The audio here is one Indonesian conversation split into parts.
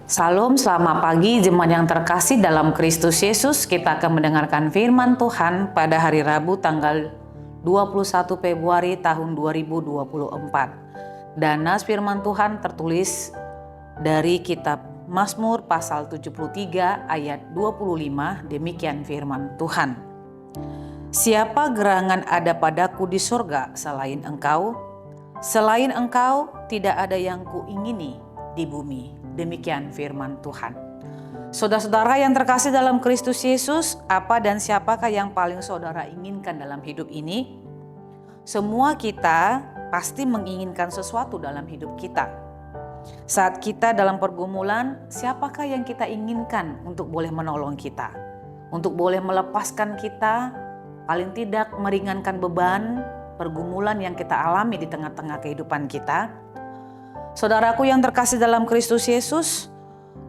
Salam, selamat pagi jemaat yang terkasih dalam Kristus Yesus. Kita akan mendengarkan firman Tuhan pada hari Rabu tanggal 21 Februari tahun 2024. Dan nas firman Tuhan tertulis dari kitab Mazmur pasal 73 ayat 25, demikian firman Tuhan. Siapa gerangan ada padaku di surga selain engkau? Selain engkau tidak ada yang kuingini di bumi. Demikian firman Tuhan. Saudara-saudara yang terkasih dalam Kristus Yesus, apa dan siapakah yang paling saudara inginkan dalam hidup ini? Semua kita pasti menginginkan sesuatu dalam hidup kita. Saat kita dalam pergumulan, siapakah yang kita inginkan untuk boleh menolong kita? Untuk boleh melepaskan kita, paling tidak meringankan beban pergumulan yang kita alami di tengah-tengah kehidupan kita. Saudaraku yang terkasih dalam Kristus Yesus,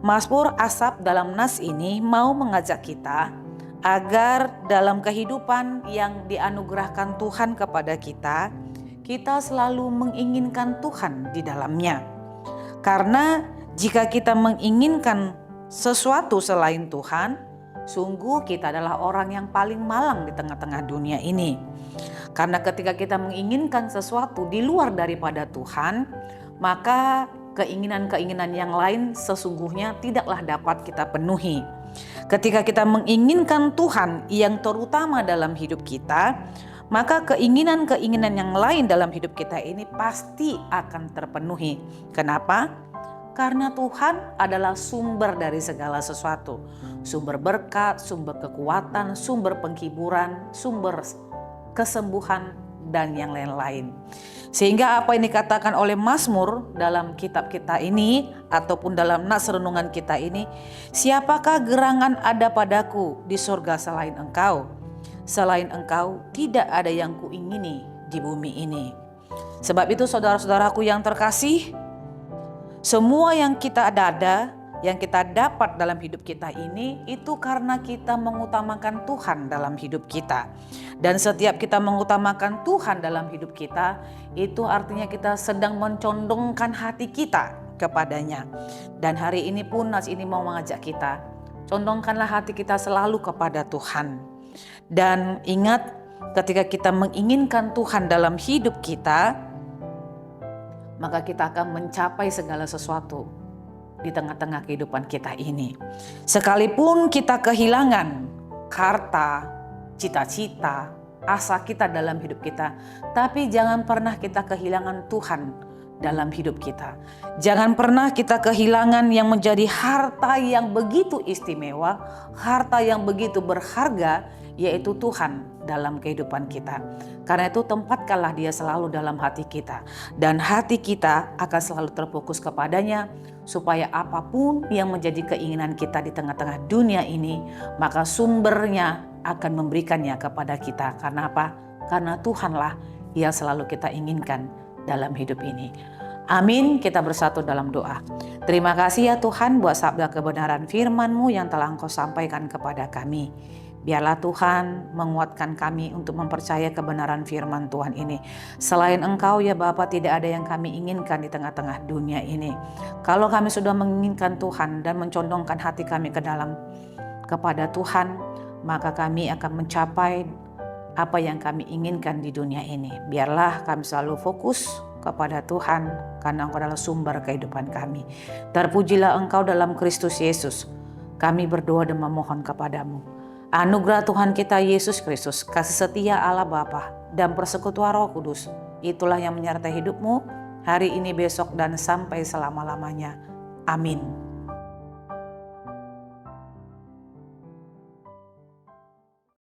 Mazmur Asaf dalam nas ini mau mengajak kita agar dalam kehidupan yang dianugerahkan Tuhan kepada kita, kita selalu menginginkan Tuhan di dalamnya. Karena jika kita menginginkan sesuatu selain Tuhan, sungguh kita adalah orang yang paling malang di tengah-tengah dunia ini. Karena ketika kita menginginkan sesuatu di luar daripada Tuhan, maka keinginan-keinginan yang lain sesungguhnya tidaklah dapat kita penuhi. Ketika kita menginginkan Tuhan yang terutama dalam hidup kita, maka keinginan-keinginan yang lain dalam hidup kita ini pasti akan terpenuhi. Kenapa? Karena Tuhan adalah sumber dari segala sesuatu. Sumber berkat, sumber kekuatan, sumber penghiburan, sumber kesembuhan, dan yang lain-lain. Sehingga apa yang dikatakan oleh Mazmur dalam kitab kita ini ataupun dalam nas renungan kita ini, siapakah gerangan ada padaku di surga selain engkau? Selain engkau tidak ada yang kuingini di bumi ini. Sebab itu saudara-saudaraku yang terkasih, semua yang kita ada, yang kita dapat dalam hidup kita ini, itu karena kita mengutamakan Tuhan dalam hidup kita. Dan setiap kita mengutamakan Tuhan dalam hidup kita, itu artinya kita sedang mencondongkan hati kita kepadanya. Dan hari ini pun nas ini mau mengajak kita, condongkanlah hati kita selalu kepada Tuhan. Dan ingat, ketika kita menginginkan Tuhan dalam hidup kita, maka kita akan mencapai segala sesuatu di tengah-tengah kehidupan kita ini. Sekalipun kita kehilangan harta, cita-cita, asa kita dalam hidup kita, tapi jangan pernah kita kehilangan Tuhan dalam hidup kita. Jangan pernah kita kehilangan yang menjadi harta yang begitu istimewa, harta yang begitu berharga, yaitu Tuhan dalam kehidupan kita. Karena itu tempatkanlah Dia selalu dalam hati kita, dan hati kita akan selalu terfokus kepadanya, supaya apapun yang menjadi keinginan kita di tengah-tengah dunia ini, maka sumbernya akan memberikannya kepada kita. Karena apa? Karena Tuhanlah yang selalu kita inginkan dalam hidup ini. Amin. Kita bersatu dalam doa. Terima kasih ya Tuhan buat sabda kebenaran firman-Mu yang telah Engkau sampaikan kepada kami. Biarlah Tuhan menguatkan kami untuk mempercayai kebenaran firman Tuhan ini. Selain Engkau ya Bapa, tidak ada yang kami inginkan di tengah-tengah dunia ini. Kalau kami sudah menginginkan Tuhan dan mencondongkan hati kami ke dalam kepada Tuhan, maka kami akan mencapai apa yang kami inginkan di dunia ini. Biarlah kami selalu fokus kepada Tuhan, karena Engkau adalah sumber kehidupan kami. Terpujilah Engkau dalam Kristus Yesus. Kami berdoa dan memohon kepadamu. Anugerah Tuhan kita Yesus Kristus, kasih setia Allah Bapa, dan persekutuan Roh Kudus, itulah yang menyertai hidupmu hari ini, besok, dan sampai selama-lamanya. Amin.